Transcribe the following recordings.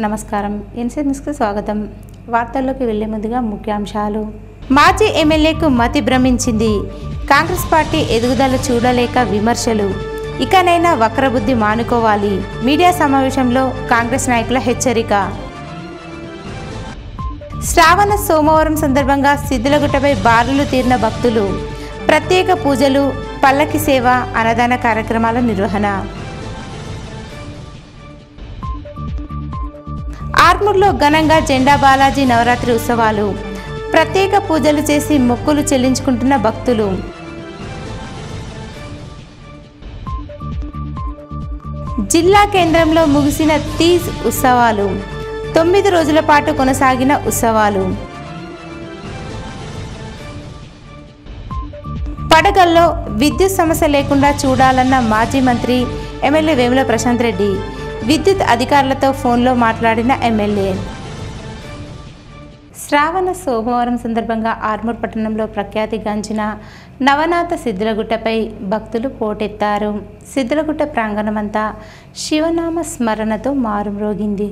నమస్కారం ఎన్సీఎన్ న్యూస్కి స్వాగతం. వార్తల్లోకి వెళ్లే ముందుగా ముఖ్యాంశాలు. మాజీ ఎమ్మెల్యేకు మతి భ్రమించింది. కాంగ్రెస్ పార్టీ ఎదుగుదల చూడలేక విమర్శలు. ఇకనైనా వక్రబుద్ధి మానుకోవాలి. మీడియా సమావేశంలో కాంగ్రెస్ నాయకుల హెచ్చరిక. శ్రావణ సోమవారం సందర్భంగా సిద్ధులగుట్టపై బారులు తీరిన భక్తులు. ప్రత్యేక పూజలు, పల్లకి సేవ, అన్నదాన కార్యక్రమాల నిర్వహణ. ఆర్మూర్లో ఘనంగా జెండా బాలాజీ నవరాత్రి ఉత్సవాలు. ప్రత్యేక పూజలు చేసి మొక్కులు చెల్లించుకుంటున్న భక్తులు. జిల్లా కేంద్రంలో ముగిసిన తీజ్ ఉత్సవాలు. 9 రోజుల పాటు కొనసాగిన ఉత్సవాలు. పడగల్లో విద్యుత్ సమస్య లేకుండా చూడాలన్న మాజీ మంత్రి ఎమ్మెల్యే వేముల ప్రశాంత్ రెడ్డి. విద్యుత్ అధికారులతో ఫోన్లో మాట్లాడిన ఎమ్మెల్యే. శ్రావణ సోమవారం సందర్భంగా ఆర్మూర్ పట్టణంలో ప్రఖ్యాతిగాంచిన నవనాథ సిద్ధులగుట్టపై భక్తులు పోటెత్తారు. సిద్ధులగుట్ట ప్రాంగణమంతా శివనామ స్మరణతో మారుమ్రోగింది.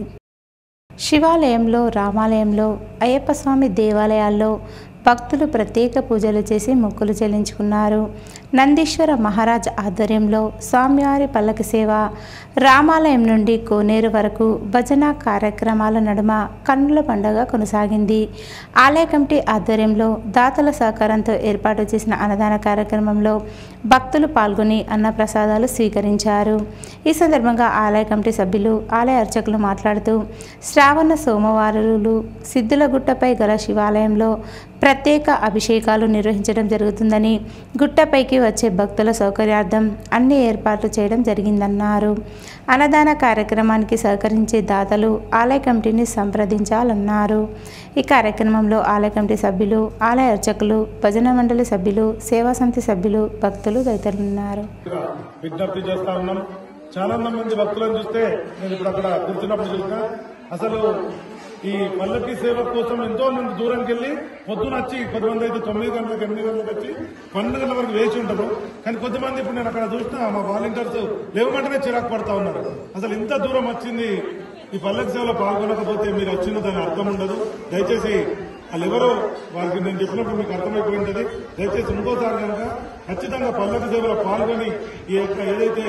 శివాలయంలో, రామాలయంలో, అయ్యప్ప స్వామి దేవాలయాల్లో భక్తులు ప్రత్యేక పూజలు చేసి మొక్కులు చెల్లించుకున్నారు. నందీశ్వర మహారాజ్ ఆధ్వర్యంలో స్వామివారి పల్లకి సేవ, రామాలయం నుండి కోనేరు వరకు భజన కార్యక్రమాల నడుమ కన్నుల పండుగ కొనసాగింది. ఆలయ కమిటీ ఆధ్వర్యంలో దాతల సహకారంతో ఏర్పాటు చేసిన అన్నదాన కార్యక్రమంలో భక్తులు పాల్గొని అన్నప్రసాదాలు స్వీకరించారు. ఈ సందర్భంగా ఆలయ కమిటీ సభ్యులు, ఆలయ అర్చకులు మాట్లాడుతూ శ్రావణ సోమవారాలు సిద్ధులగుట్టపై గల శివాలయంలో ప్రత్యేక అభిషేకాలు నిర్వహించడం జరుగుతుందని, గుట్టపైకి వచ్చే భక్తుల సౌకర్యార్థం అన్ని ఏర్పాట్లు చేయడం జరిగిందన్నారు. అన్నదాన కార్యక్రమానికి సహకరించే దాతలు ఆలయ కమిటీని సంప్రదించాలన్నారు. ఈ కార్యక్రమంలో ఆలయ కమిటీ సభ్యులు, ఆలయ అర్చకులు, భజన మండలి సభ్యులు, సేవా సమితి సభ్యులు, భక్తులు తదితరులున్నారు. విజ్ఞప్తి చేస్తా ఉన్నాం. చాలా మంది భక్తులను చూస్తే నేను ఇప్పుడు అక్కడ కూర్చున్నప్పుడు చూసిన అసలు ఈ పల్లకి సేవ కోసం ఎంతో మంది దూరంకి వెళ్లి పొద్దున వచ్చి, కొంతమంది అయితే 9 గంటలకు 8 గంటలకు వచ్చి 12 గంటల వరకు వేచి ఉంటారు. కానీ కొంతమంది ఇప్పుడు నేను అక్కడ చూసిన మా వాలంటీర్స్ లేవమంటేనే చిరాకు పడతా ఉన్నారు. అసలు ఇంత దూరం వచ్చింది ఈ పల్లకి సేవలో పాల్గొనకపోతే మీరు వచ్చిన దాని అర్థం ఉండదు. దయచేసి వాళ్ళు ఎవరో వాళ్ళకి నేను చెప్పినప్పుడు మీకు అర్థమైపోయి ఉంటుంది. దయచేసి ఇంకోసారి కనుక ఖచ్చితంగా పల్లకి సేవలో పాల్గొని ఈ యొక్క ఏదైతే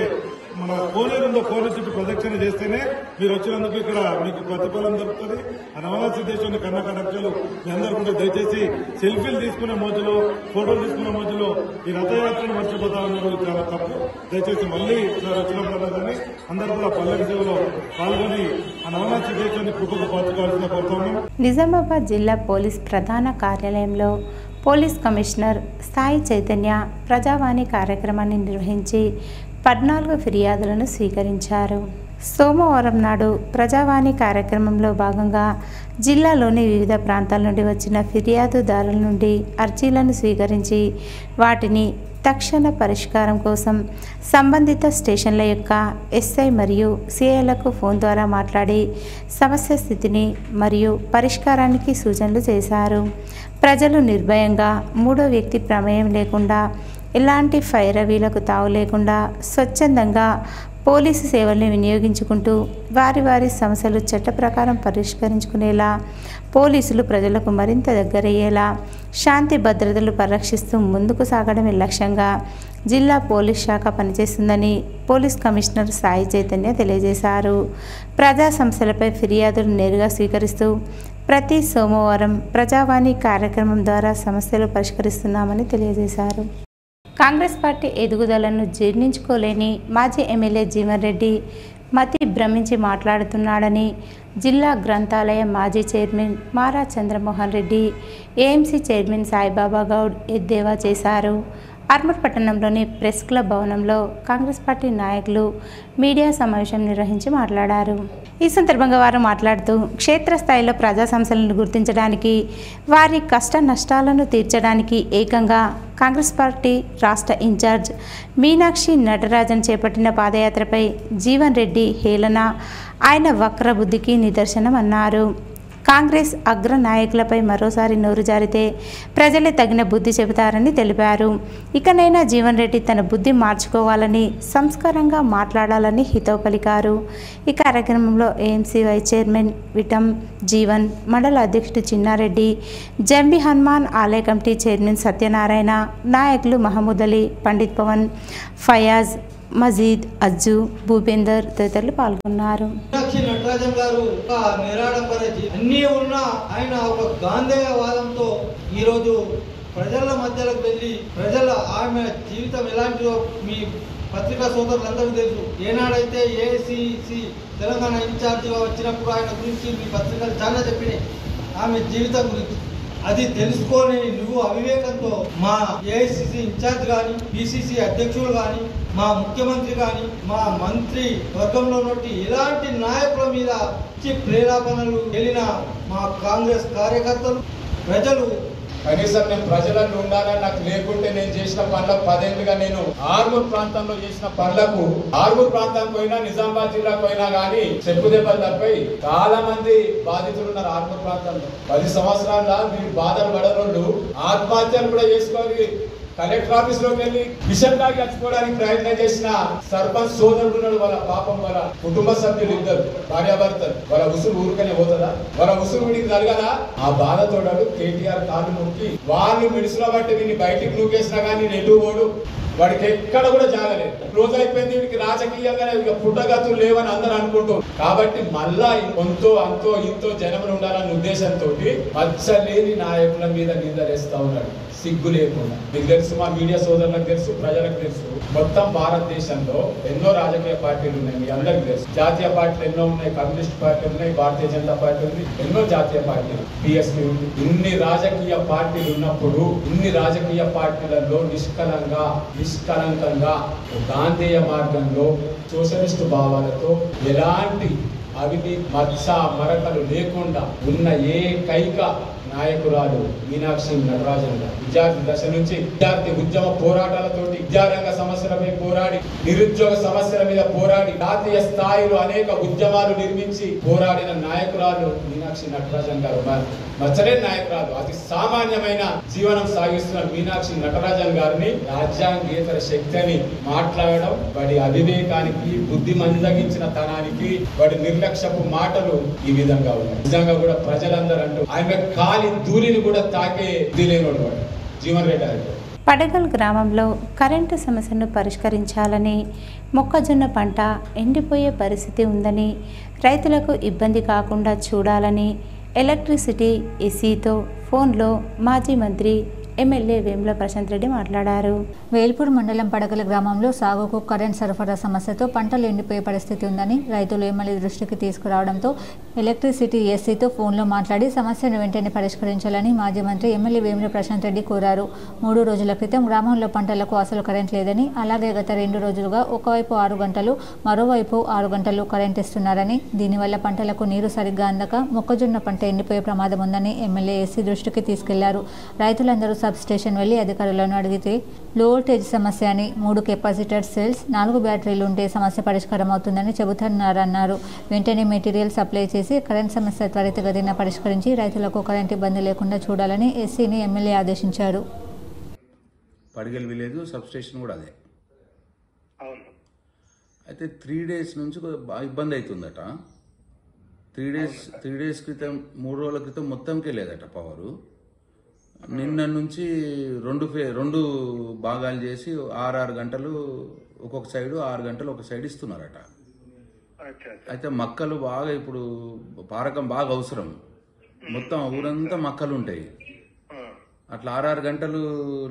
మన కోనేరు ఉందో కోనేరు చుట్టూ ప్రదక్షిణ చేస్తేనే మీరు వచ్చినందుకు ఇక్కడ మీకు ప్రతిఫలం దొరుకుతుంది. ఆ నవనాథ సిద్ధేశ్వరుని కన్నకడక్షలు మీ అందరూ కూడా దయచేసి సెల్ఫీలు తీసుకునే మోజులో, ఫోటోలు తీసుకునే మోజులో ఈ రథయాత్రను మర్చిపోతా ఉన్నారు. చాలా తప్పు. దయచేసి మళ్లీ సార్ వచ్చినప్పుడు కానీ అందరూ కూడా పల్లకి సేవలో పాల్గొని ఆ నవనాథ సిద్ధేశ్వరుని కృపకు పాల్చుకోవాల్సిన కోరుతున్నాం. నిజామాబాద్ జిల్లా పోలీస్ ప్రధాన కార్యాలయంలో పోలీస్ కమిషనర్ సాయి చైతన్య ప్రజావాణి కార్యక్రమాన్ని నిర్వహించి 14 ఫిర్యాదులను స్వీకరించారు. సోమవారం నాడు ప్రజావాణి కార్యక్రమంలో భాగంగా జిల్లాలోని వివిధ ప్రాంతాల నుండి వచ్చిన ఫిర్యాదుదారుల నుండి అర్జీలను స్వీకరించి వాటిని తక్షణ పరిష్కారం కోసం సంబంధిత స్టేషన్ల యొక్క ఎస్ఐ మరియు సిఐలకు ఫోన్ ద్వారా మాట్లాడి సమస్య స్థితిని మరియు పరిష్కారానికి సూచనలు చేశారు. ప్రజలు నిర్భయంగా మూడో వ్యక్తి ప్రమేయం లేకుండా, ఎలాంటి ఫైరవీలకు తావు లేకుండా స్వచ్ఛందంగా పోలీసు సేవల్ని వినియోగించుకుంటూ వారి సమస్యలు చట్ట ప్రకారం పరిష్కరించుకునేలా, పోలీసులు ప్రజలకు మరింత దగ్గరయ్యేలా శాంతి భద్రతలు పరిరక్షిస్తూ ముందుకు సాగడమే లక్ష్యంగా జిల్లా పోలీస్ శాఖ పనిచేస్తుందని పోలీస్ కమిషనర్ సాయి చైతన్య తెలియజేశారు. ప్రజా సమస్యలపై ఫిర్యాదులు నేరుగా స్వీకరిస్తూ ప్రతి సోమవారం ప్రజావాణి కార్యక్రమం ద్వారా సమస్యలు పరిష్కరిస్తున్నామని తెలియజేశారు. కాంగ్రెస్ పార్టీ ఎదుగుదలను జీర్ణించుకోలేని మాజీ ఎమ్మెల్యే జీవన్ రెడ్డి మతి భ్రమించి మాట్లాడుతున్నాడని జిల్లా గ్రంథాలయ మాజీ చైర్మన్ మారా చంద్రమోహన్ రెడ్డి, ఏఎంసీ చైర్మన్ సాయిబాబా గౌడ్ ఎద్దేవా చేశారు. ఆర్మూర్ పట్టణంలోని ప్రెస్ క్లబ్ భవనంలో కాంగ్రెస్ పార్టీ నాయకులు మీడియా సమావేశం నిర్వహించి మాట్లాడారు. ఈ సందర్భంగా వారు మాట్లాడుతూ క్షేత్రస్థాయిలో ప్రజా సమస్యలను గుర్తించడానికి, వారి కష్ట నష్టాలను తీర్చడానికి ఏకంగా కాంగ్రెస్ పార్టీ రాష్ట్ర ఇన్ఛార్జ్ మీనాక్షి నటరాజన్ చేపట్టిన పాదయాత్రపై జీవన్ రెడ్డి హేళన ఆయన వక్రబుద్ధికి నిదర్శనం అన్నారు. కాంగ్రెస్ అగ్ర నాయకులపై మరోసారి నోరు జారితే ప్రజలే తగిన బుద్ధి చెబుతారని తెలిపారు. ఇకనైనా జీవన్ రెడ్డి తన బుద్ధి మార్చుకోవాలని, సంస్కారంగా మాట్లాడాలని హితవు పలికారు. ఈ కార్యక్రమంలో ఏఎంసీ వైస్ చైర్మన్ విటం జీవన్, మండల అధ్యక్షుడు చిన్నారెడ్డి, జంబి హనుమాన్ ఆలయ కమిటీ చైర్మన్ సత్యనారాయణ, నాయకులు మహమూద్ అలీ, పండిత్ పవన్, ఫయాజ్, మజీద్, అజ్జు, భూపేందర్ తదితరులు పాల్గొన్నారు. నటరాజన్ గారు ఒక నిరాడంబర అన్నీ ఉన్న ఆయన ఒక గాంధేయవాదంతో ఈరోజు ప్రజల మధ్యలోకి వెళ్ళి ఆమె జీవితం ఎలాంటిదో మీ పత్రికా సోదరులందరూ తెలుసు. ఏనాడైతే ఏఐసిసి తెలంగాణ ఇన్ఛార్జిగా వచ్చినప్పుడు ఆయన గురించి మీ పత్రికలు చాలా చెప్పినాయి ఆమె జీవితం గురించి. అది తెలుసుకొని నువ్వు అవివేకంతో మా ఏఐసిసి ఇన్ఛార్జ్ కానీ, పిసిసి అధ్యక్షులు కానీ, మా ముఖ్యమంత్రి కానీ, మా మంత్రి వర్గంలో నుండి ఇలాంటి నాయకుల మీద ప్రేరేపణలు వెళ్ళిన మా కాంగ్రెస్ కార్యకర్తలు ప్రజలు కనీసం నేను ప్రజలను ఉండాలని నాకు లేకుంటే నేను చేసిన పనులకు 10 ఏళ్ళుగా నేను ఆర్మూర్ ప్రాంతంలో చేసిన పనులకు ఆర్మూర్ ప్రాంతానికి పోయినా, నిజామాబాద్ జిల్లాకు పోయినా గానీ చెప్పు దెబ్బలు తప్పై చాలా మంది బాధితులు ఉన్నారు ఆర్మూర్ ప్రాంతంలో. 10 సంవత్సరాల మీరు బాధలు పడనోళ్ళు ఆత్మహత్యలు కూడా చేసుకొని కలెక్టర్ ఆఫీస్ లోకి వెళ్ళి విషం తాగి చచ్చిపోవడానికి ప్రయత్నం చేసిన సర్పంచ్ సోదరుడు ఉన్నాడు. వాళ్ళ పాపం వాళ్ళ కుటుంబ సభ్యులు ఇద్దరు భార్యాభర్తలు, వాళ్ళ ఉసురు ఊరుకనే పోతుందా? వాళ్ళ ఉసురు వీడికి జరగదా? ఆ బాధతోడాడు కేటీఆర్ కాళ్ళు నొక్కి వాళ్ళు మిడిసిలో బట్టి వీడిని బయటికి నూకేసినా కానీ నెట్టు పోడు, వాడికి ఎక్కడ కూడా జాగలేదు. క్లోజ్ అయిపోయింది. వీడికి రాజకీయంగానే ఇక పుట్టగతులు లేవని అందరూ అనుకుంటారు. కాబట్టి మళ్ళా కొంతో అంతో ఇంతో జనములు ఉండాలన్న ఉద్దేశంతో మచ్చలేని నాయకుల మీద నిందలేస్తా ఉన్నాడు సిగ్గు లేకుండా. మీకు తెలుసు, మా మీడియా సోదరులకు తెలుసు, ప్రజలకు తెలుసు, మొత్తం భారతదేశంలో ఎన్నో రాజకీయ పార్టీలు ఉన్నాయి. మీ అందరికి తెలుసు. జాతీయ పార్టీలు ఎన్నో ఉన్నాయి. కమ్యూనిస్ట్ పార్టీ ఉన్నాయి, భారతీయ జనతా పార్టీ ఉంది, ఎన్నో జాతీయ పార్టీలు, బిఎస్పీ ఉంది. ఇన్ని రాజకీయ పార్టీలు ఉన్నప్పుడు ఇన్ని రాజకీయ పార్టీలలో నిష్కలంకంగా గాంధేయ మార్గంలో సోషలిస్టు భావాలతో ఎలాంటి అవినీతి మచ్చ మరకలు లేకుండా ఉన్న ఏకైక నాయకురాలు మీనాక్షి నటరాజన్ గారు. విద్యార్థి దశ నుంచి విద్యార్థి ఉద్యమ పోరాటాలతోటి విద్యారంగ సమస్యలపై పోరాడి, నిరుద్యోగ సమస్యల మీద పోరాడి, జాతీయ స్థాయిలో అనేక ఉద్యమాలు నిర్మించి పోరాడిన నాయకురాలు మీనాక్షి నటరాజన్ గారు. మచ్చలేని నాయకురాలు, అతి సామాన్యమైన జీవనం సాగిస్తున్న మీనాక్షి నటరాజన్ గారిని రాజ్యాంగేతర శక్తి అని మాట్లాడడం వాడి అవివేకానికి, బుద్ధి మందగించిన తనానికి, వాడి నిర్లక్ష్యపు మాటలు ఈ విధంగా ఉన్నాయి. నిజంగా కూడా ప్రజలందరూ అంటూ ఆమె కాలి దూరిని కూడా తాకే దిలేనోడు వాడు జీవన్ రెడ్డి గారు. పడగల్ గ్రామంలో కరెంటు సమస్యను పరిష్కరించాలని, మొక్కజొన్న పంట ఎండిపోయే పరిస్థితి ఉందని, రైతులకు ఇబ్బంది కాకుండా చూడాలని ఎలక్ట్రిసిటీ ఎస్సీతో ఫోన్లో మాజీ మంత్రి ఎమ్మెల్యే వేముల ప్రశాంత్ రెడ్డి మాట్లాడారు. వేల్పూర్ మండలం పడగల గ్రామంలో సాగుకు కరెంట్ సరఫరా సమస్యతో పంటలు ఎండిపోయే పరిస్థితి ఉందని రైతులు ఎమ్మెల్యే దృష్టికి తీసుకురావడంతో ఎలక్ట్రిసిటీ ఎస్సీతో ఫోన్లో మాట్లాడి సమస్యను వెంటనే పరిష్కరించాలని మాజీ మంత్రి ఎమ్మెల్యే వేముల ప్రశాంత్ రెడ్డి కోరారు. 3 రోజుల క్రితం గ్రామంలో పంటలకు అసలు కరెంట్ లేదని, అలాగే గత 2 రోజులుగా ఒకవైపు 6 గంటలు మరోవైపు 6 గంటలు కరెంట్ ఇస్తున్నారని, దీనివల్ల పంటలకు నీరు సరిగ్గా అందక మొక్కజొన్న పంట ఎండిపోయే ప్రమాదం ఉందని ఎమ్మెల్యే ఎస్సీ దృష్టికి తీసుకెళ్లారు. రైతులందరూ సబ్ స్టేషన్ వెళ్లి అధికారులను అడిగితే లో వోల్టేజ్ సమస్య అని, 3 కెపాసిటర్ సెల్స్, 4 బ్యాటరీలు ఉంటే సమస్య పరిష్కారం అవుతుందని చెబుతున్నారన్నారు. వెంటనే మెటీరియల్ సప్లై చేసి కరెంట్ సమస్య త్వరితగతిన పరిష్కరించి రైతులకు కరెంట్ ఇబ్బంది లేకుండా చూడాలని ఎస్సీని ఎమ్మెల్యే ఆదేశించారు. పడిగల్ విలేజ్ సబ్ స్టేషన్ కూడా అదే. అయితే 3 డేస్ నుంచి బాగా ఇబ్బంది అవుతుందట. 3 డేస్ క్రితం, 3 రోజుల క్రితం మొత్తంకే లేదట పవరు. నిన్న నుంచి 2 భాగాలు చేసి 6 గంటలు ఒక్కొక్క సైడు, 6 గంటలు ఒక సైడ్ ఇస్తున్నారట. అయితే మక్కలు బాగా ఇప్పుడు పారకం బాగా అవసరం. మొత్తం ఊరంతా మక్కలు ఉంటాయి. అట్లా 6 గంటలు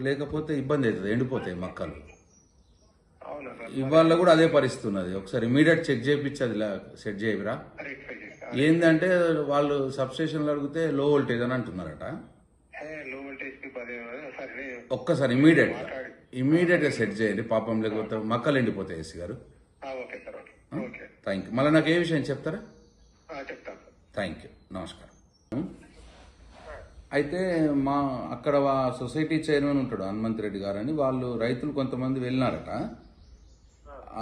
లేకపోతే ఇబ్బంది అవుతుంది, ఎండిపోతాయి మక్కలు. ఇవాళ కూడా అదే పరిస్థితి ఉన్నది. ఒకసారి ఇమీడియట్ చెక్ చేయించి అది సెట్ చేయరా. ఏంటంటే వాళ్ళు సబ్ స్టేషన్లో అడిగితే లో వోల్టేజ్ అని అంటున్నారట. ఒక్కసారి ఇమీడియట్ గా సెట్ చేయండి పాపం, లేకపోతే మక్కలు ఎండిపోతాయి. ఎస్సీ గారు థ్యాంక్ యూ. మళ్ళీ నాకు ఏ విషయం చెప్తారా? థ్యాంక్ యూ, నమస్కారం. అయితే మా అక్కడ సొసైటీ చైర్మన్ ఉంటాడు హనుమంత్ రెడ్డి గారు అని, వాళ్ళు రైతులు కొంతమంది వెళ్ళినారట.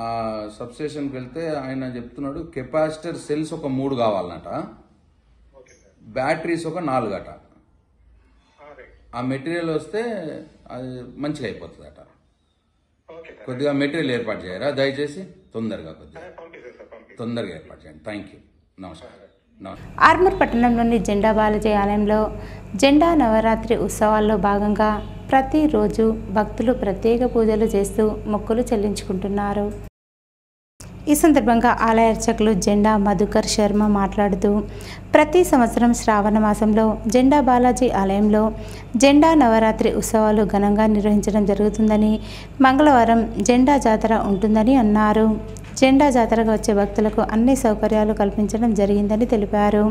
ఆ సబ్ స్టేషన్కి వెళ్తే ఆయన చెప్తున్నాడు కెపాసిటర్ సెల్స్ ఒక 3 కావాలన్నట, బ్యాటరీస్ ఒక 4 అట. ఆ మెటీరియల్ వస్తే అది మంచిగా అయిపోతుందట. కొద్దిగా మెటీరియల్ ఏర్పాటు చేయరా దయచేసి, తొందరగా ఏర్పాటు చేయండి. Thank you. నమస్కారం. ఆర్మూర్ పట్టణంలోని జెండా బాలాజీ ఆలయంలో జెండా నవరాత్రి ఉత్సవాల్లో భాగంగా ప్రతిరోజు భక్తులు ప్రత్యేక పూజలు చేస్తూ మొక్కులు చెల్లించుకుంటున్నారు. ఈ సందర్భంగా ఆలయ అర్చకులు జెండా మధుకర్ శర్మ మాట్లాడుతూ ప్రతి సంవత్సరం శ్రావణ మాసంలో జెండా బాలాజీ ఆలయంలో జెండా నవరాత్రి ఉత్సవాలు ఘనంగా నిర్వహించడం జరుగుతుందని, మంగళవారం జెండా జాతర ఉంటుందని అన్నారు. జెండా జాతరకు వచ్చే భక్తులకు అన్ని సౌకర్యాలు కల్పించడం జరిగిందని తెలిపారు.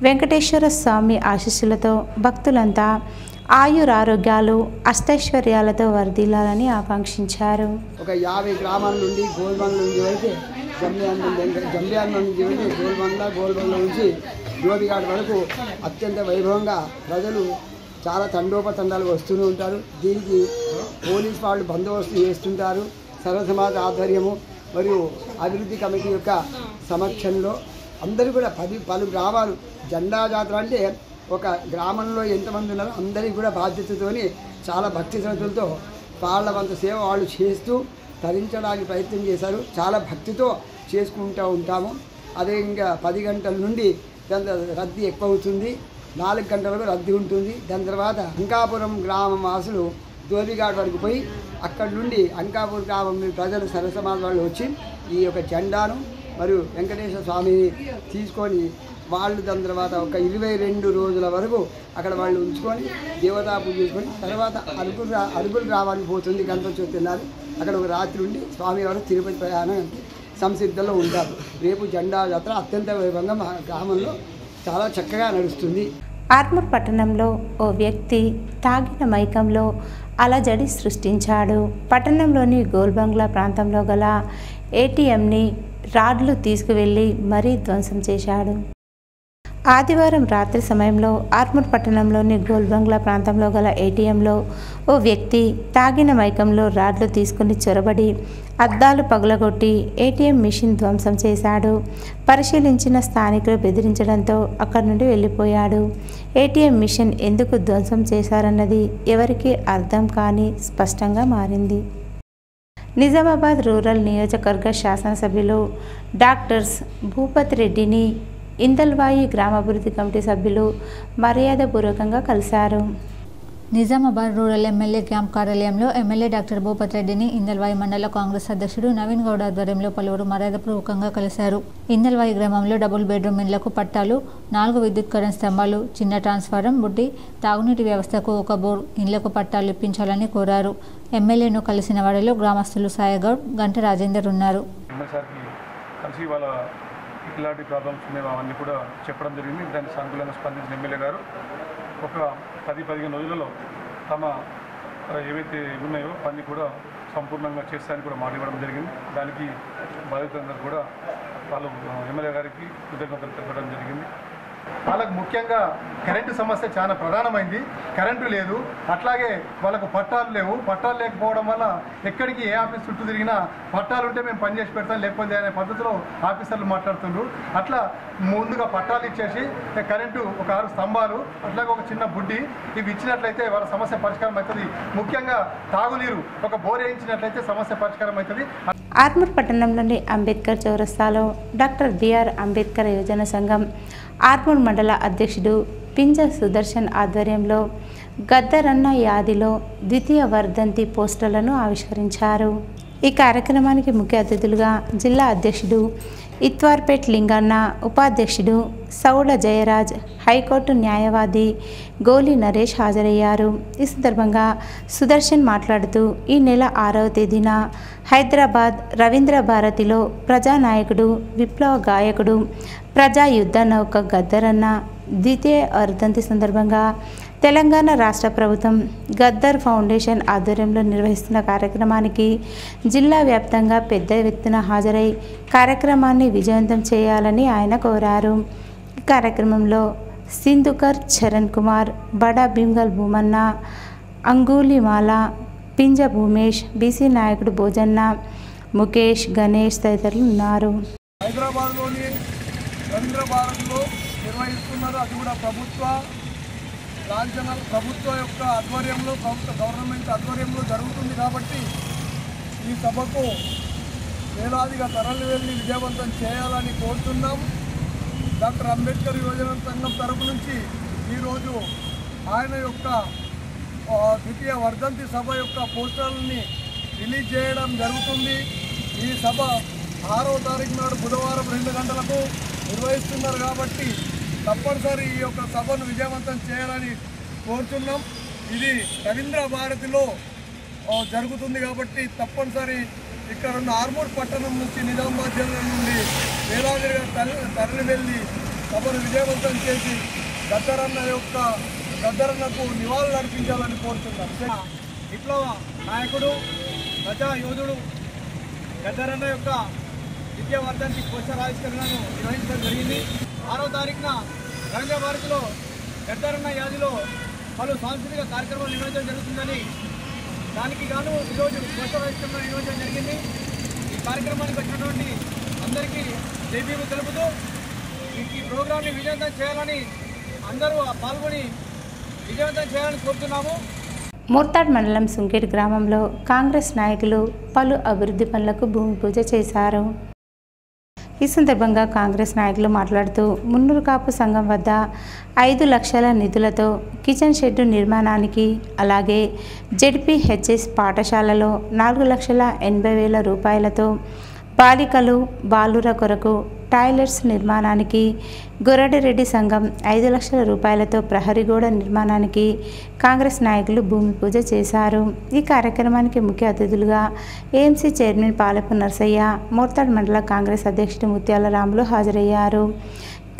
వెంకటేశ్వర స్వామి ఆశీస్సులతో భక్తులంతా ఆయురారోగ్యాలు అష్టైశ్వర్యాలతో వర్ధిల్లాలని ఆకాంక్షించారు. ఒక 50 గ్రామాల నుండి గోల్బంగ్ల నుంచి అయితే జంబియాన్ నుంచి అయితే గోల్బంగ్ల నుంచి జ్యోతిఘాట్ వరకు అత్యంత వైభవంగా ప్రజలు చాలా తండోపతండాలు వస్తూనే ఉంటారు. దీనికి పోలీస్ వాళ్ళు బందోబస్తు చేస్తుంటారు. సర్వసమాజ ఆధ్వర్యము మరియు అభివృద్ధి కమిటీ యొక్క సమక్షంలో అందరూ కూడా పలు గ్రామాలు జెండా జాతర అంటే ఒక గ్రామంలో ఎంతమంది ఉన్నారో అందరికీ కూడా బాధ్యతతోని చాలా భక్తి శ్రద్ధలతో వాళ్ళ వంత సేవ వాళ్ళు చేస్తూ తరించడానికి ప్రయత్నం చేశారు. చాలా భక్తితో చేసుకుంటూ ఉంటాము. అదే ఇంకా 10 గంటల నుండి రద్దీ ఎక్కువ అవుతుంది. 4 గంటల వరకు రద్దీ ఉంటుంది. దాని తర్వాత అంకాపురం గ్రామం వాసులు ధోబిఘాట్ వరకు పోయి అక్కడి నుండి అంకాపూర్ గ్రామం ప్రజలు సరసమాజ వాళ్ళు వచ్చి ఈ యొక్క జెండాను మరియు వెంకటేశ్వర స్వామిని తీసుకొని వాళ్ళు దాని తర్వాత ఒక 22 రోజుల వరకు అక్కడ వాళ్ళు ఉంచుకొని దేవతా పూజ చేసుకొని తర్వాత అరుగుల గ్రామానికి పోతుంది. గణపతి చవితి తిన్నారు. అక్కడ ఒక రాత్రి ఉండి స్వామివారు తిరుపతి ప్రయాణం సంసిద్ధంలో ఉంటారు. రేపు జెండా జాతర అత్యంత వైభవంగా మా గ్రామంలో చాలా చక్కగా నడుస్తుంది. ఆర్మూర్ పట్టణంలో ఓ వ్యక్తి తాగిన మైకంలో అలజడి సృష్టించాడు. పట్టణంలోని గోల్బంగ్లా ప్రాంతంలో గల ఏటీఎంని రాడ్లు తీసుకువెళ్లి మరీ ధ్వంసం చేశాడు. ఆదివారం రాత్రి సమయంలో ఆర్మూర్ పట్టణంలోని గోల్బంగ్లా ప్రాంతంలో గల ఏటీఎంలో ఓ వ్యక్తి తాగిన మైకంలో రాడ్లు తీసుకుని చొరబడి అద్దాలు పగులగొట్టి ఏటీఎం మిషన్ ధ్వంసం చేశాడు. పరిశీలించిన స్థానికులు బెదిరించడంతో అక్కడి నుండి వెళ్ళిపోయాడు. ఏటీఎం మిషన్ ఎందుకు ధ్వంసం చేశారన్నది ఎవరికీ అర్థం కాని స్పష్టంగా మారింది. నిజామాబాద్ రూరల్ నియోజకవర్గ శాసనసభ్యులు డాక్టర్స్ భూపతి రెడ్డిని ఇందల్వాయి గ్రామాభివృద్ధి కమిటీ సభ్యులు మర్యాదపూర్వకంగా కలిశారు. నిజామాబాద్ రూరల్ ఎమ్మెల్యే క్యాంప్ కార్యాలయంలో ఎమ్మెల్యే డాక్టర్ భూపతి రెడ్డిని ఇందల్వాయి మండల కాంగ్రెస్ అధ్యక్షుడు నవీన్ గౌడ్ ఆధ్వర్యంలో పలువురు మర్యాదపూర్వకంగా కలిశారు. ఇందల్వాయి గ్రామంలో డబుల్ బెడ్రూమ్ ఇళ్లకు పట్టాలు, 4 విద్యుత్ కరెంట్ స్తంభాలు, చిన్న ట్రాన్స్ఫారం, బుడ్డి, తాగునీటి వ్యవస్థకు ఒక బోర్ ఇళ్లకు పట్టాలు ఇప్పించాలని కోరారు. ఎమ్మెల్యేను కలిసిన వారిలో గ్రామస్తులు సాయగౌడ్, గంట రాజేందర్ ఉన్నారు. ఇలాంటి ప్రాబ్లమ్స్ ఉన్నాయి అవన్నీ కూడా చెప్పడం జరిగింది. దానికి సానుకూలంగా స్పందించిన ఎమ్మెల్యే గారు ఒక 10-15 రోజులలో తమ ఏవైతే ఉన్నాయో అన్నీ కూడా సంపూర్ణంగా చేస్తారని కూడా మాట ఇవ్వడం జరిగింది. దానికి బాధితులందరూ కూడా వాళ్ళు ఎమ్మెల్యే గారికి కృతజ్ఞతలు తెలపడం జరిగింది. వాళ్ళకు ముఖ్యంగా కరెంటు సమస్య చాలా ప్రధానమైంది. కరెంటు లేదు, అట్లాగే వాళ్ళకు పట్టాలు లేవు. పట్టాలు లేకపోవడం వల్ల ఎక్కడికి ఏ ఆఫీస్ చుట్టూ తిరిగినా పట్టాలు ఉంటే మేము పనిచేసి పెడతాం, లేకపోతే అనే పద్ధతిలో ఆఫీసర్లు మాట్లాడుతుండ్రు. అట్లా ముందుగా పట్టాలు ఇచ్చేసి కరెంటు ఒక 6 స్తంభాలు, అట్లాగే ఒక చిన్న బుడ్డి ఇవి ఇచ్చినట్లయితే వాళ్ళ సమస్య పరిష్కారం అవుతుంది. ముఖ్యంగా తాగునీరు ఒక బోర్ వేయించినట్లయితే సమస్య పరిష్కారం అవుతుంది. ఆర్మూర్ పట్టణంలోని అంబేద్కర్ చౌరస్తాలో డాక్టర్ బిఆర్ అంబేద్కర్ యువజన సంఘం ఆర్మూర్ మండల అధ్యక్షుడు పింజ సుదర్శన్ ఆధ్వర్యంలో గద్దరన్న యాదిలో ద్వితీయ వర్ధంతి పోస్టర్లను ఆవిష్కరించారు. ఈ కార్యక్రమానికి ముఖ్య అతిథులుగా జిల్లా అధ్యక్షుడు ఇత్వార్పేట్ లింగన్న, ఉపాధ్యక్షుడు సౌడ జయరాజ్, హైకోర్టు న్యాయవాది గోలి నరేష్ హాజరయ్యారు. ఈ సందర్భంగా సుదర్శన్ మాట్లాడుతూ ఈ నెల 6వ తేదీన హైదరాబాద్ రవీంద్ర భారతిలో ప్రజానాయకుడు, విప్లవ గాయకుడు, ప్రజా యుద్ధ నౌక గద్దరన్న ద్వితీయ వర్ధంతి సందర్భంగా తెలంగాణ రాష్ట్ర ప్రభుత్వం గద్దర్ ఫౌండేషన్ ఆధ్వర్యంలో నిర్వహిస్తున్న కార్యక్రమానికి జిల్లా వ్యాప్తంగా పెద్ద ఎత్తున హాజరై కార్యక్రమాన్ని విజయవంతం చేయాలని ఆయన కోరారు. ఈ కార్యక్రమంలో సింధుకర్ చరణ్ కుమార్, బడా భీమ్గల్ భూమన్న, అంగూలిమాల, పింజ భూమేష్, బీసీ నాయకుడు భోజన్న, ముఖేష్, గణేష్ తదితరులు ఉన్నారు. హైదరాబాద్లోని రవీంద్ర భారత్లో నిర్వహిస్తున్నారు. అది కూడా ప్రభుత్వ లాంఛనాలు ప్రభుత్వ యొక్క ఆధ్వర్యంలో, ప్రభుత్వ గవర్నమెంట్ ఆధ్వర్యంలో జరుగుతుంది. కాబట్టి ఈ సభకు వేలాదిగా తరలి వెళ్ళి విజయవంతం చేయాలని కోరుతున్నాం. డాక్టర్ అంబేద్కర్ యువజన సంఘం తరపు నుంచి ఈరోజు ఆయన యొక్క ద్వితీయ వర్ధంతి సభ యొక్క పోస్టర్లని రిలీజ్ చేయడం జరుగుతుంది. ఈ సభ 6వ తారీఖు నాడు బుధవారం 2 గంటలకు నిర్వహిస్తున్నారు. కాబట్టి తప్పనిసరి ఈ యొక్క సభను విజయవంతం చేయాలని కోరుతున్నాం. ఇది రవీంద్ర భారతిలో జరుగుతుంది. కాబట్టి తప్పనిసరి ఇక్కడ ఉన్న ఆర్మూర్ పట్టణం నుంచి, నిజామాబాద్ జిల్లా నుండి వేలాదిగా తరలి వెళ్ళి సభను విజయవంతం చేసి గద్దరన్నకు నివాళులు అర్పించాలని కోరుతున్నాం. విప్లవ నాయకుడు, ప్రజా యోధుడు గద్దరన్న యొక్క విద్యా వర్ధంతి పోస్టర్ ఆవిష్కరణను నిర్వహించడం జరిగింది. 6వ తారీఖున రవీంద్ర భారతిలో గద్దరన్న యాదిలో పలు సాంస్కృతిక కార్యక్రమాలు నిర్వహించడం జరుగుతుందని, దానికి గాను ఈరోజు పోస్టర్ ఆవిష్కరణ నిర్వహించడం జరిగింది. ఈ కార్యక్రమానికి వచ్చినటువంటి అందరికీ జైభీము తెలుపుతూ ఈ ప్రోగ్రాంని విజయవంతం చేయాలని, అందరూ పాల్గొని విజయవంతం చేయాలని కోరుతున్నాము. మోర్తాడ్ మండలం సుంకేట్ గ్రామంలో కాంగ్రెస్ నాయకులు పలు అభివృద్ధి పనులకు భూమి పూజ చేశారు. ఈ సందర్భంగా కాంగ్రెస్ నాయకులు మాట్లాడుతూ మున్నూరు కాపు సంఘం వద్ద 5 లక్షల నిధులతో కిచెన్ షెడ్డు నిర్మాణానికి, అలాగే జెడ్పీహెచ్ఎస్ పాఠశాలలో 4,80,000 రూపాయలతో బాలికలు బాలుర కొరకు టాయిలెట్స్ నిర్మాణానికి, గొర్రెడ్డి సంఘం 5 లక్షల రూపాయలతో ప్రహరీ గోడ నిర్మాణానికి కాంగ్రెస్ నాయకులు భూమి పూజ చేశారు. ఈ కార్యక్రమానికి ముఖ్య అతిథులుగా ఏఎంసీ చైర్మన్ పాలపు నర్సయ్య, మోర్తాడ్ మండల కాంగ్రెస్ అధ్యక్షుడు ముత్యాల రాములు హాజరయ్యారు.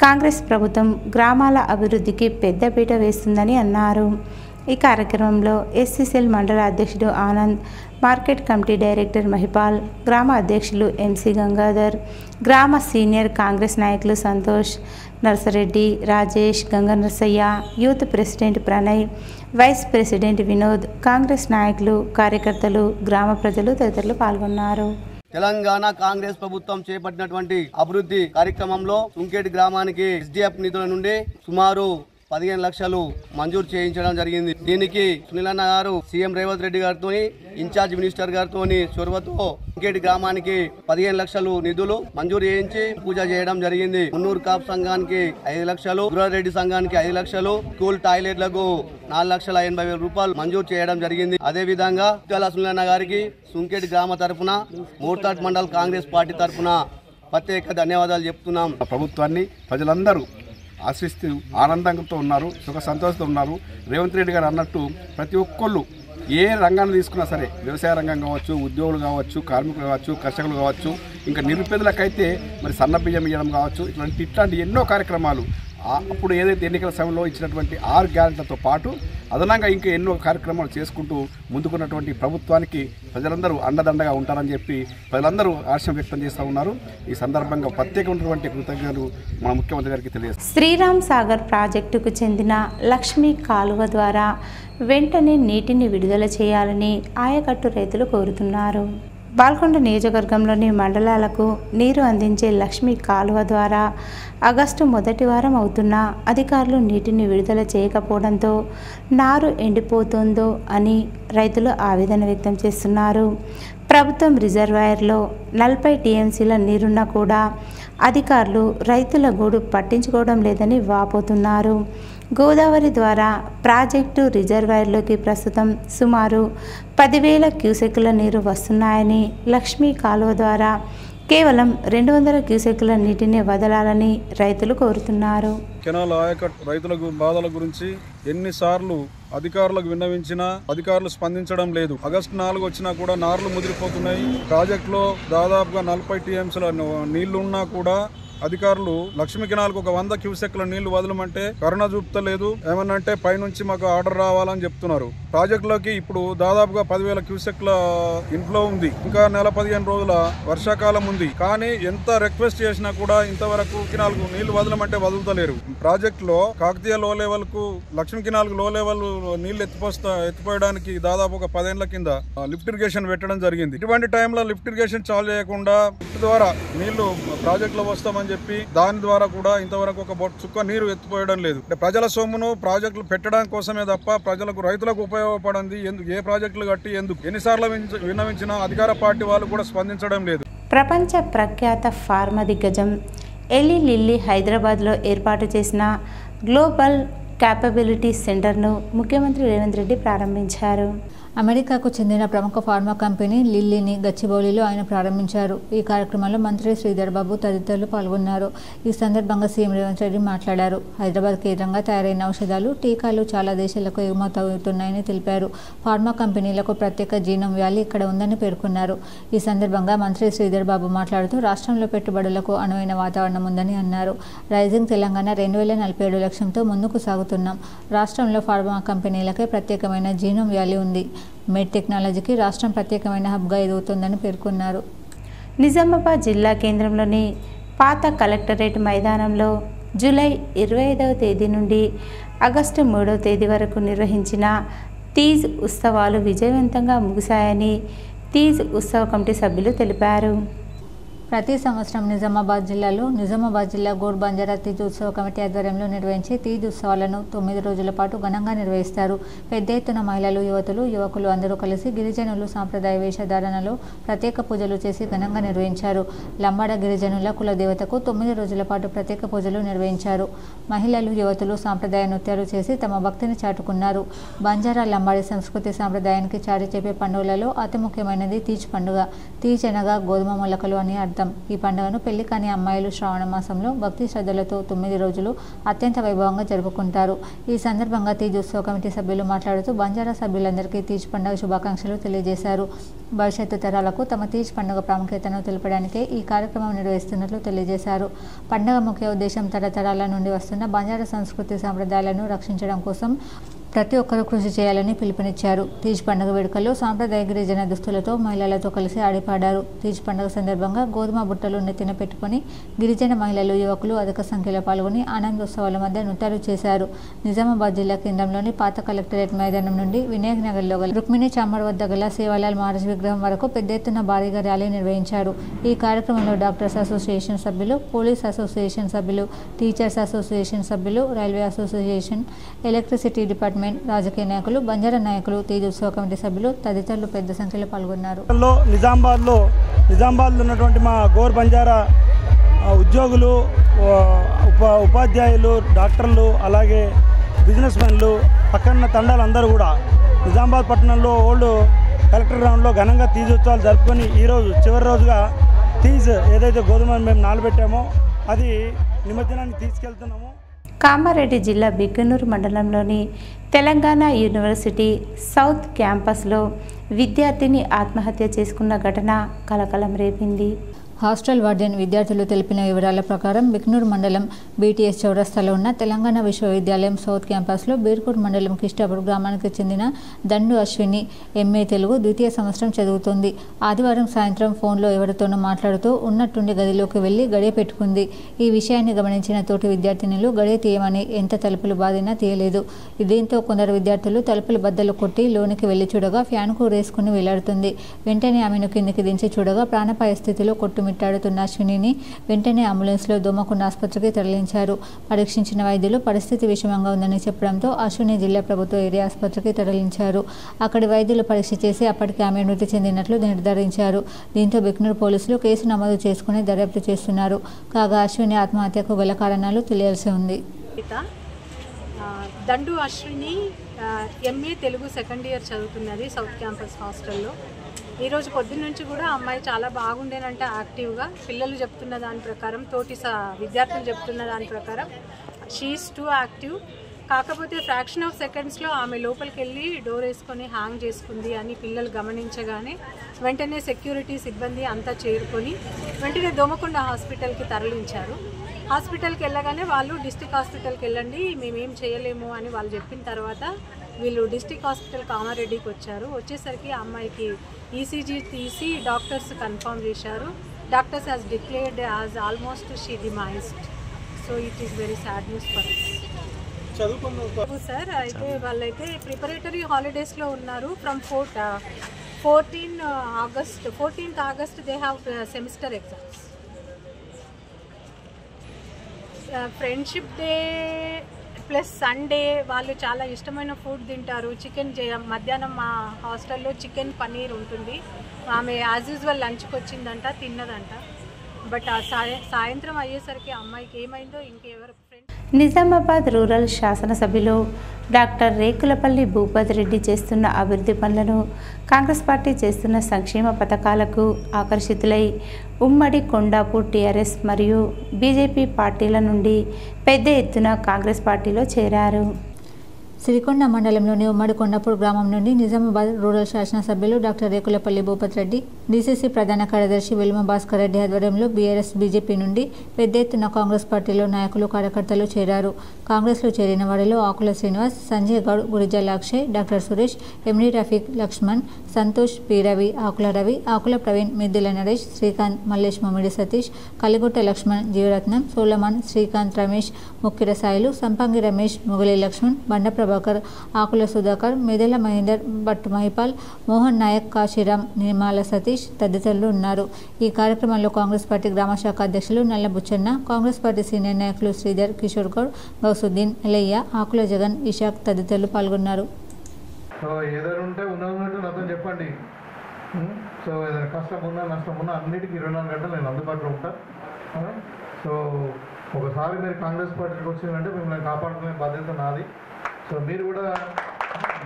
కాంగ్రెస్ ప్రభుత్వం గ్రామాల అభివృద్ధికి పెద్దపీట వేస్తుందని అన్నారు. ఈ కార్యక్రమంలో ఎస్సీసీఎల్ మండల అధ్యక్షుడు Anand, market committee director Mahipal, గ్రామ అధ్యక్షులు ఎంసీ గంగాధర్, గ్రామ సీనియర్ కాంగ్రెస్ నాయకులు Santosh, Narsareddy, Rajesh, Ganga Narsaiah, youth president Pranay, vice president Vinod, Congress నాయకులు, కార్యకర్తలు, గ్రామ ప్రజలు తదితరులు పాల్గొన్నారు. తెలంగాణ కాంగ్రెస్ ప్రభుత్వం చేపట్టినటువంటి అభివృద్ధి కార్యక్రమంలో సుంకేట్ గ్రామానికి ఎస్డిఎఫ్ నిధుల నుండి సుమారు 15 లక్షలు మంజూరు చేయించడం జరిగింది. దీనికి సునీలన్న గారు సీఎం రేవంత్ రెడ్డి గారితో, ఇన్ఛార్జ్ మినిస్టర్ గారితో చొరవతో సుంకేట్ గ్రామానికి 15 లక్షలు నిధులు మంజూరు చేయించి పూజ చేయడం జరిగింది. మున్నూరు కాపు సంఘానికి 5 లక్షలు, గుర్రారెడ్డి సంఘానికి 5 లక్షలు, స్కూల్ టాయిలెట్లకు 4,80,000 రూపాయలు మంజూరు చేయడం జరిగింది. అదే విధంగా సునీలన్న గారికి సుంకేట్ గ్రామ తరఫున, మోర్తాడ్ మండల్ కాంగ్రెస్ పార్టీ తరఫున ప్రత్యేక ధన్యవాదాలు చెప్తున్నాం. ప్రభుత్వాన్ని ప్రజలందరూ ఆశిస్తూ ఆనందంతో ఉన్నారు, సుఖ సంతోషంతో ఉన్నారు. రేవంత్ రెడ్డి గారు అన్నట్టు ప్రతి ఒక్కళ్ళు ఏ రంగాన్ని తీసుకున్నా సరే, వ్యవసాయ రంగం కావచ్చు, ఉద్యోగులు కావచ్చు, కార్మికులు కావచ్చు, కర్షకులు కావచ్చు, ఇంకా నిరుపేదలకైతే మరి సన్న బియ్యం ఇవ్వడం కావచ్చు, ఇట్లాంటి ఎన్నో కార్యక్రమాలు అప్పుడు ఏదైతే ఎన్నికల సమయంలో ఇచ్చినటువంటి 6 గ్యారెంటీలతో పాటు అదనంగా ఇంకా ఎన్నో కార్యక్రమాలు చేసుకుంటూ ముందుకున్నటువంటి ప్రభుత్వానికి ప్రజలందరూ అండదండగా ఉంటారని చెప్పి ప్రజలందరూ హర్షం వ్యక్తం చేస్తూ ఉన్నారు. ఈ సందర్భంగా ప్రత్యేకమైనటువంటి కృతజ్ఞతలు మన ముఖ్యమంత్రి గారికి తెలియజేస్తారు. శ్రీరామ్ సాగర్ ప్రాజెక్టుకు చెందిన లక్ష్మీ కాలువ ద్వారా వెంటనే నీటిని విడుదల చేయాలని ఆయకట్టు రైతులు కోరుతున్నారు. బాల్కొండ నియోజకవర్గంలోని మండలాలకు నీరు అందించే లక్ష్మీ కాలువ ద్వారా ఆగస్టు మొదటి వారం అవుతున్నా అధికారులు నీటిని విడుదల చేయకపోవడంతో నారు ఎండిపోతుందో అని రైతులు ఆవేదన వ్యక్తం చేస్తున్నారు. ప్రభుత్వం రిజర్వాయర్లో 40 టీఎంసీల నీరున్నా కూడా అధికారులు రైతుల గోడు పట్టించుకోవడం లేదని వాపోతున్నారు. గోదావరి ద్వారా ప్రాజెక్టు రిజర్వాయర్లోకి ప్రస్తుతం సుమారు 10,000 క్యూసెక్కుల నీరు వస్తున్నాయని, లక్ష్మీ కాలువ ద్వారా కేవలం 200 క్యూసెక్కుల నీటిని వదలాలని రైతులు కోరుతున్నారు. కెనాల్ ఆయకట్టు రైతుల బాధల గురించి ఎన్నిసార్లు అధికారులకు విన్నవించినా అధికారులు స్పందించడం లేదు. ఆగస్టు 4 వచ్చినా కూడా నార్లు ముదిరిపోతున్నాయి. ప్రాజెక్టులో దాదాపుగా 40 టీఎంసీల నీళ్లు ఉన్నా కూడా అధికారులు లక్ష్మీ కెనాల్కు ఒక 100 క్యూసెక్ల నీళ్లు వదలమంటే కరుణ చూపుతలేదు. ఏమన్నంటే పైనుంచి మాకు ఆర్డర్ రావాలని చెప్తున్నారు. ప్రాజెక్టులోకి ఇప్పుడు దాదాపుగా 10,000 క్యూసెక్ల ఇంట్లో ఉంది. ఇంకా నెల 15 రోజుల వర్షాకాలం ఉంది. కానీ ఎంత రిక్వెస్ట్ చేసినా కూడా ఇంతవరకు కెనాల్కు నీళ్లు వదలమంటే వదులుతలేరు. ప్రాజెక్టులో కాకతీయ లో లెవెల్ కు లక్ష్మీ కెనాల్కు లో లెవెల్ నీళ్లు ఎత్తిపోయడానికి దాదాపు ఒక 10 ఏళ్ల కింద లిఫ్ట్ ఇరిగేషన్ పెట్టడం జరిగింది. ఇటువంటి టైంలో లిఫ్ట్ ఇరిగేషన్ చాలు చేయకుండా లిఫ్ట్ ద్వారా నీళ్లు ప్రాజెక్టులో వస్తామని చెప్పి దాని ద్వారా కూడా ఇంతవరకు ఒక చుక్క నీరు ఎత్తిపోయడం లేదు. ప్రజల సొమ్మును ప్రాజెక్టులు పెట్టడం కోసమే తప్ప ప్రజలకు రైతులకు ఉపయోగపడింది ఎందుకు, ఏ ప్రాజెక్టులు కట్టి ఎందుకు, ఎన్నిసార్లు విన్నవించినా అధికార పార్టీ వాళ్ళు కూడా స్పందించడం లేదు. ప్రపంచ ప్రఖ్యాత ఫార్మా దిగ్గజం ఎలీ లిల్లీ హైదరాబాద్లో ఏర్పాటు చేసిన గ్లోబల్ క్యాపబిలిటీ సెంటర్ను ముఖ్యమంత్రి రేవంత్ రెడ్డి ప్రారంభించారు. అమెరికాకు చెందిన ప్రముఖ ఫార్మా కంపెనీ లిల్లీని గచ్చిబౌలిలో ఆయన ప్రారంభించారు. ఈ కార్యక్రమంలో మంత్రి శ్రీధర్ బాబు తదితరులు పాల్గొన్నారు. ఈ సందర్భంగా సీఎం రేవంత్ రెడ్డి మాట్లాడారు. హైదరాబాద్ కేంద్రంగా తయారైన ఔషధాలు, టీకాలు చాలా దేశాలకు ఎగుమతవుతున్నాయని తెలిపారు. ఫార్మా కంపెనీలకు ప్రత్యేక జీనోమ్ వ్యాలీ ఇక్కడ ఉందని పేర్కొన్నారు. ఈ సందర్భంగా మంత్రి శ్రీధర్ బాబు మాట్లాడుతూ రాష్ట్రంలో పెట్టుబడులకు అనువైన వాతావరణం ఉందని అన్నారు. రైజింగ్ తెలంగాణ 2047 లక్ష్యంతో ముందుకు సాగుతున్నాం. రాష్ట్రంలో ఫార్మా కంపెనీలకే ప్రత్యేకమైన జీనోమ్ వ్యాలీ ఉంది. మెడ్ టెక్నాలజీకి రాష్ట్రం ప్రత్యేకమైన హబ్గా ఎదుగుతుందని పేర్కొన్నారు. నిజామాబాద్ జిల్లా కేంద్రంలోని పాత కలెక్టరేట్ మైదానంలో జూలై 25వ తేదీ నుండి ఆగస్టు 3వ తేదీ వరకు నిర్వహించిన తీజ్ ఉత్సవాలు విజయవంతంగా ముగిశాయని తీజ్ ఉత్సవ కమిటీ సభ్యులు తెలిపారు. ప్రతి సంవత్సరం నిజామాబాద్ జిల్లా గోర్ బంజారా తీజ్ ఉత్సవ కమిటీ ఆధ్వర్యంలో నిర్వహించే తీజ్ ఉత్సవాలను 9 రోజుల పాటు ఘనంగా నిర్వహిస్తారు. పెద్ద ఎత్తున మహిళలు, యువకులు అందరూ కలిసి గిరిజనులు సాంప్రదాయ వేషధారణలో ప్రత్యేక పూజలు చేసి ఘనంగా నిర్వహించారు. లంబాడ గిరిజనుల కులదేవతకు 9 రోజుల పాటు ప్రత్యేక పూజలు నిర్వహించారు. మహిళలు, యువతులు సాంప్రదాయ నృత్యాలు చేసి తమ భక్తిని చాటుకున్నారు. బంజారా లంబాడి సంస్కృతి సాంప్రదాయానికి చాటి చెప్పే పండుగలలో అతి ముఖ్యమైనది తీజ్ పండుగ. తీజ్ అనగా గోధుమ మొలకలు అని అర్థం. ఈ పండుగను పెళ్లి కాని అమ్మాయిలు శ్రావణ మాసంలో భక్తి శ్రద్ధలతో 9 రోజులు అత్యంత వైభవంగా జరుపుకుంటారు. ఈ సందర్భంగా తీజ్ ఉత్సవ కమిటీ సభ్యులు మాట్లాడుతూ బంజారా సభ్యులందరికీ తీజ్ పండుగ శుభాకాంక్షలు తెలియజేశారు. భవిష్యత్తు తరాలకు తమ తీజ్ పండుగ ప్రాముఖ్యతను తెలపడానికే ఈ కార్యక్రమం నిర్వహిస్తున్నట్లు తెలియజేశారు. పండుగ ముఖ్య ఉద్దేశం తరతరాల నుండి వస్తున్న బంజారా సంస్కృతి సాంప్రదాయాలను రక్షించడం కోసం ప్రతి ఒక్కరూ కృషి చేయాలని పిలుపునిచ్చారు. తీజ్ పండుగ వేడుకల్లో సాంప్రదాయ గిరిజన దుస్తులతో మహిళలతో కలిసి ఆడిపాడారు. తీజ్ పండుగ సందర్భంగా గోధుమ బుట్టలు నెత్తిన పెట్టుకుని గిరిజన మహిళలు, యువకులు అధిక సంఖ్యలో పాల్గొని ఆనందోత్సవాల మధ్య నృత్యాలు చేశారు. నిజామాబాద్ జిల్లా కేంద్రంలోని పాత కలెక్టరేట్ మైదానం నుండి వినాయక్ నగర్లో గల రుక్మిణి చామర్ వద్ద గల సేవాలాల్ మహారాజ్ విగ్రహం వరకు పెద్ద ఎత్తున భారీగా ర్యాలీ నిర్వహించారు. ఈ కార్యక్రమంలో డాక్టర్స్ అసోసియేషన్ సభ్యులు, పోలీస్ అసోసియేషన్ సభ్యులు, టీచర్స్ అసోసియేషన్ సభ్యులు, రైల్వే అసోసియేషన్, ఎలక్ట్రిసిటీ డిపార్ట్మెంట్, రాజకీయ నాయకులు, బంజారా నాయకులు, తీజ్ ఉత్సవ కమిటీ సభ్యులు తదితరులు పెద్ద సంఖ్యలో పాల్గొన్నారు. నిజామాబాద్లో ఉన్నటువంటి మా గోర్ బంజారా ఉద్యోగులు, ఉపాధ్యాయులు, డాక్టర్లు, అలాగే బిజినెస్ మెన్లు, పక్కన తండాలు అందరూ కూడా నిజామాబాద్ పట్టణంలో ఓల్డ్ కలెక్టర్ గ్రౌండ్లో ఘనంగా తీజ్ ఉత్సవాలు జరుపుకొని ఈరోజు చివరి రోజుగా తీజ్ ఏదైతే గోధుమ మేము నానబెట్టామో అది నిమజ్జనానికి తీసుకెళ్తున్నాము. కామారెడ్డి జిల్లా బిగ్గనూరు మండలంలోని తెలంగాణ యూనివర్సిటీ సౌత్ క్యాంపస్లో విద్యార్థిని ఆత్మహత్య చేసుకున్న ఘటన కలకలం రేపింది. హాస్టల్ వార్డెన్ విద్యార్థులు తెలిపిన వివరాల ప్రకారం బిక్నూర్ మండలం బీటీఎస్ చౌరస్తాలో ఉన్న తెలంగాణ విశ్వవిద్యాలయం సౌత్ క్యాంపస్లో బీర్పూర్ మండలం కిష్టాపూర్ గ్రామానికి చెందిన దండు అశ్విని ఎంఏ తెలుగు ద్వితీయ సంవత్సరం చదువుతుంది. ఆదివారం సాయంత్రం ఫోన్లో ఎవరితోనో మాట్లాడుతూ ఉన్నట్టుండి గదిలోకి వెళ్లి గడియ పెట్టుకుంది. ఈ విషయాన్ని గమనించిన తోటి విద్యార్థినులు గడియ తీయమని ఎంత తలుపులు బాదినా తీయలేదు. దీంతో కొందరు విద్యార్థులు తలుపులు బద్దలు కొట్టి లోనికి వెళ్లి చూడగా ఫ్యాన్కు రేసుకుని వెళ్లాడుతుంది. వెంటనే ఆమెను కిందికి దించి చూడగా ప్రాణాపాయ స్థితిలో కొట్టుమిట్టాడుతున్న అశ్వినిని వెంటనే అంబులెన్స్లో దోమకొండ ఆసుపత్రికి తరలించారు. పరీక్షించిన వైద్యులు పరిస్థితి విషమంగా ఉందని చెప్పడంతో అశ్విని జిల్లా ప్రభుత్వ ఏరియా ఆసుపత్రికి తరలించారు. అక్కడి వైద్యులు పరీక్ష చేసి అప్పటికి ఆమె మృతి చెందినట్లు నిర్ధారించారు. దీంతో బిక్నూర్ పోలీసులు కేసు నమోదు చేసుకుని దర్యాప్తు చేస్తున్నారు. కాగా అశ్విని ఆత్మహత్యకు గల కారణాలు తెలియాల్సి ఉంది. దండు Ashwini MA Telugu second year చదువుతున్నది సౌత్ క్యాంపస్ హాస్టల్లో. ఈరోజు పొద్దున్న నుంచి కూడా అమ్మాయి చాలా బాగుండేనంటే యాక్టివ్గా, పిల్లలు చెప్తున్న దాని ప్రకారం, తోటి విద్యార్థులు చెప్తున్న దాని ప్రకారం షీఈస్ టూ యాక్టివ్. కాకపోతే ఫ్రాక్షన్ ఆఫ్ సెకండ్స్లో ఆమె లోపలికి వెళ్ళి డోర్ వేసుకొని హ్యాంగ్ చేసుకుంది అని పిల్లలు గమనించగానే వెంటనే సెక్యూరిటీ సిబ్బంది అంతా చేరుకొని వెంటనే దోమకొండ హాస్పిటల్కి తరలించారు. హాస్పిటల్కి వెళ్ళగానే వాళ్ళు డిస్ట్రిక్ట్ హాస్పిటల్కి వెళ్ళండి, మేమేం చేయలేము అని వాళ్ళు చెప్పిన తర్వాత వీళ్ళు డిస్ట్రిక్ట్ హాస్పిటల్ కామారెడ్డికి వచ్చారు. వచ్చేసరికి ఆ అమ్మాయికి ఈసీజీ తీసి డాక్టర్స్ కన్ఫర్మ్ చేశారు. Doctors has declared as almost she demised. So it is very sad news for us. Sir అయితే వాళ్ళైతే ప్రిపరేటరీ హాలిడేస్లో ఉన్నారు. From 14th August they have semester exams. Friendship day plus Sunday వాళ్ళు చాలా ఇష్టమైన food తింటారు. Chicken మధ్యాహ్నం మా హాస్టల్లో చికెన్ పన్నీర్ ఉంటుంది. ఆమె యాజ్ యూజువల్ లంచ్కి వచ్చిందంట, తిన్నదంట. బట్ ఆ సాయంత్రం అయ్యేసరికి అమ్మాయికి ఏమైందో ఇంకెవరు నిజామాబాద్ రూరల్ శాసనసభ్యులు డాక్టర్ రేకులపల్లి భూపతి రెడ్డి చేస్తున్న అభివృద్ధి పనులను, కాంగ్రెస్ పార్టీ చేస్తున్న సంక్షేమ పథకాలకు ఆకర్షితులై ఉమ్మడి కొండాపూర్ టీఆర్ఎస్ మరియు బీజేపీ పార్టీల నుండి పెద్ద ఎత్తున కాంగ్రెస్ పార్టీలో చేరారు. సిరికొండ మండలంలోని ఉమ్మడి కొండాపూర్ గ్రామం నుండి నిజామాబాద్ రూరల్ శాసనసభ్యులు డాక్టర్ రేకులపల్లి భూపతి రెడ్డి, డీసీసీ ప్రధాన కార్యదర్శి వెలుమ భాస్కర్ రెడ్డి ఆధ్వర్యంలో బీఆర్ఎస్ బీజేపీ నుండి పెద్ద ఎత్తున కాంగ్రెస్ పార్టీలో నాయకులు కార్యకర్తలు చేరారు. కాంగ్రెస్లో చేరిన వారిలో ఆకుల శ్రీనివాస్, సంజయ్ గౌడ్, గురిజాల అక్షయ్, డాక్టర్ సురేష్, ఎండి రఫీక్, లక్ష్మణ్, సంతోష్, పి రవి, ఆకుల రవి, ఆకుల ప్రవీణ్, మిద్దుల నరేష్, శ్రీకాంత్, మల్లేష్ మమిడి సతీష్, కలిగుట్ట లక్ష్మణ్, జీవరత్నం, సోలమాన్, శ్రీకాంత్, రమేష్, ముక్కిర సాయిలు, సంపంగి రమేష్, మొగలి లక్ష్మణ్, బండ ఆకుల సుధాకర్, మెదల మహేందర్, భట్ మహిపాల్, మోహన్ నాయక్, కాశీరామ్, నిర్మాల సతీష్ తదితరులు ఉన్నారు. ఈ కార్యక్రమంలో కాంగ్రెస్ పార్టీ గ్రామ శాఖ అధ్యక్షులు నల్ల బుచ్చన్న, కాంగ్రెస్ పార్టీ సీనియర్ నాయకులు శ్రీధర్, కిషోర్ గౌడ్, గౌసుద్దీన్, ఎలయ్య, ఆకుల జగన్, ఇషాక్ తదితరులు పాల్గొన్నారు. ఏదైనా ఉన్నట్టు నాతో చెప్పండి. సో ఏదైనా కష్టం ఉన్నా నష్టం ఉన్నా అన్నిటికీ 24 గంటలు నేను అందుబాటులో ఉంటాను. సో ఒకసారి మీరు కాంగ్రెస్ పార్టీకి వచ్చిందంటే మిమ్మల్ని కాపాడుకునే బాధ్యత నాది. సో మీరు కూడా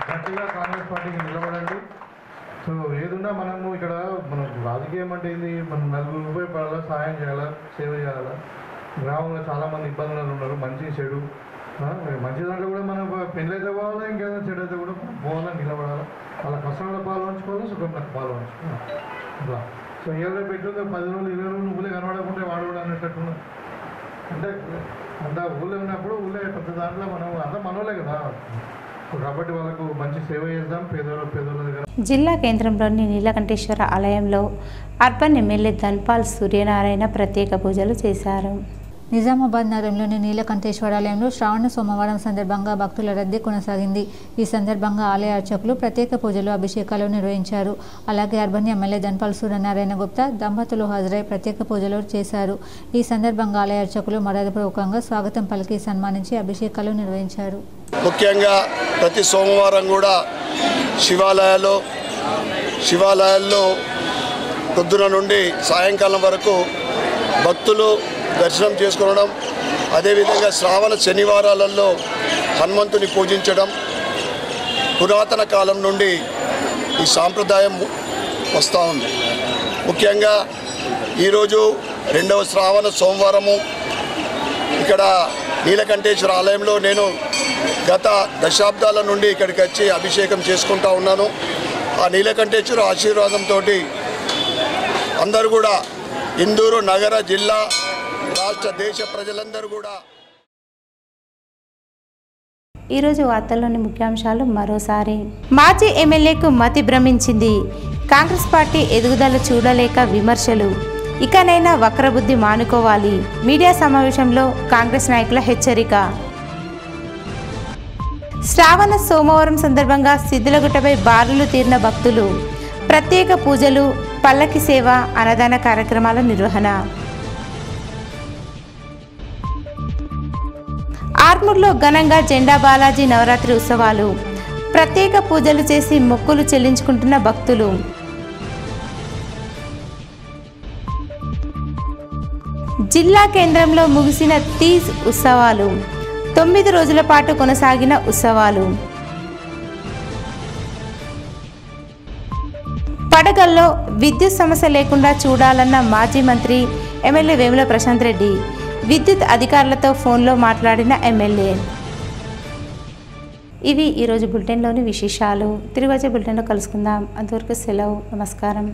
గట్టిగా కాంగ్రెస్ పార్టీకి నిలబడండి. సో ఏదున్నా మనము ఇక్కడ మనం రాజకీయం అంటే ఏంది, మనం నలుగురు ఉపయోగపడాలా, సహాయం చేయాలా, సేవ చేయాలా. గ్రామంలో చాలామంది ఇబ్బందులు ఉన్నారు, మంచి చెడు. మంచి దాంట్లో కూడా మనం పెళ్ళైతే పోవాలా, ఇంకేదైనా చెడు అయితే కూడా పోవాలా, నిలబడాలా. వాళ్ళ కష్టంలో పాల్పంచుకోవాలా, సుఖంలో పాల్పంచుకోవాలి. ఇట్లా సో ఏదో పెట్టుకుంటే 10 రోజులు 20 రోజులు నువ్వులే కనబడకుంటే వాడు కూడా అనేటట్టున్నా. అంటే అంతా ఊళ్ళో ఉన్నప్పుడు ఊళ్ళో పెద్ద దాంట్లో మనం అంతా మనోలే కదా. కాబట్టి వాళ్ళకు మంచి సేవ చేద్దాం. పేదోళ్ళ దగ్గర జిల్లా కేంద్రంలోని నీలకంఠేశ్వర ఆలయంలో అర్బన్ ఎమ్మెల్యే ధన్పాల్ సూర్యనారాయణ ప్రత్యేక పూజలు చేశారు. నిజామాబాద్ నగరంలోని నీలకంఠేశ్వరాలయంలో శ్రావణ సోమవారం సందర్భంగా భక్తుల రద్దీ కొనసాగింది. ఈ సందర్భంగా ఆలయ అర్చకులు ప్రత్యేక పూజలు, అభిషేకాలు నిర్వహించారు. అలాగే అర్బన్ ఎమ్మెల్యే ధన్పాల్ సూర్యనారాయణ గుప్తా దంపతులు హాజరై ప్రత్యేక పూజలు చేశారు. ఈ సందర్భంగా ఆలయ అర్చకులు మర్యాదపూర్వకంగా స్వాగతం పలికి సన్మానించి అభిషేకాలు నిర్వహించారు. ముఖ్యంగా ప్రతి సోమవారం కూడా శివాలయాల్లో పొద్దున నుండి సాయంకాలం వరకు భక్తులు దర్శనం చేసుకోవడం, అదేవిధంగా శ్రావణ శనివారాలలో హనుమంతుని పూజించడం పురాతన కాలం నుండి ఈ సాంప్రదాయం వస్తూ ఉంది. ముఖ్యంగా ఈరోజు 2వ శ్రావణ సోమవారము ఇక్కడ నీలకంఠేశ్వర ఆలయంలో నేను గత దశాబ్దాల నుండి ఇక్కడికి వచ్చి అభిషేకం చేసుకుంటూ ఉన్నాను. ఆ నీలకంఠేశ్వర ఆశీర్వాదంతో అందరూ కూడా ఇందూరు నగర, జిల్లా, రాష్ట్ర, దేశ ప్రజలందరూ కూడా. ఈరోజు వార్తల్లోని ముఖ్యాంశాలు మరోసారి. మాజీ ఎమ్మెల్యేకు మతి భ్రమించింది. కాంగ్రెస్ పార్టీ ఎదుగుదల చూడలేక విమర్శలు. ఇకనైనా వక్రబుద్ధి మానుకోవాలి. మీడియా సమావేశంలో కాంగ్రెస్ నాయకుల హెచ్చరిక. శ్రావణ సోమవారం సందర్భంగా సిద్దులగుట్టపై బారులు తీరిన భక్తులు. ప్రత్యేక పూజలు, పల్లకి సేవ, అన్నదాన కార్యక్రమాల నిర్వహణ. ఆర్మూర్లో ఘనంగా జెండా బాలాజీ నవరాత్రి ఉత్సవాలు. ప్రత్యేక పూజలు చేసి మొక్కులు చెల్లించుకుంటున్న భక్తులు. జిల్లా కేంద్రంలో ముగిసిన తీజ్ ఉత్సవాలు. 9 రోజుల పాటు కొనసాగిన ఉత్సవాలు. పడగల్లో విద్యుత్ సమస్య లేకుండా చూడాలన్న మాజీ మంత్రి ఎమ్మెల్యే వేముల ప్రశాంత్ రెడ్డి. విద్యుత్ అధికారులతో ఫోన్లో మాట్లాడిన ఎమ్మెల్యే. ఇవి ఈరోజు బులెటిన్లోని విశేషాలు. తిరిగి వచ్చే బులెటిన్లో కలుసుకుందాం. అంతవరకు సెలవు. నమస్కారం.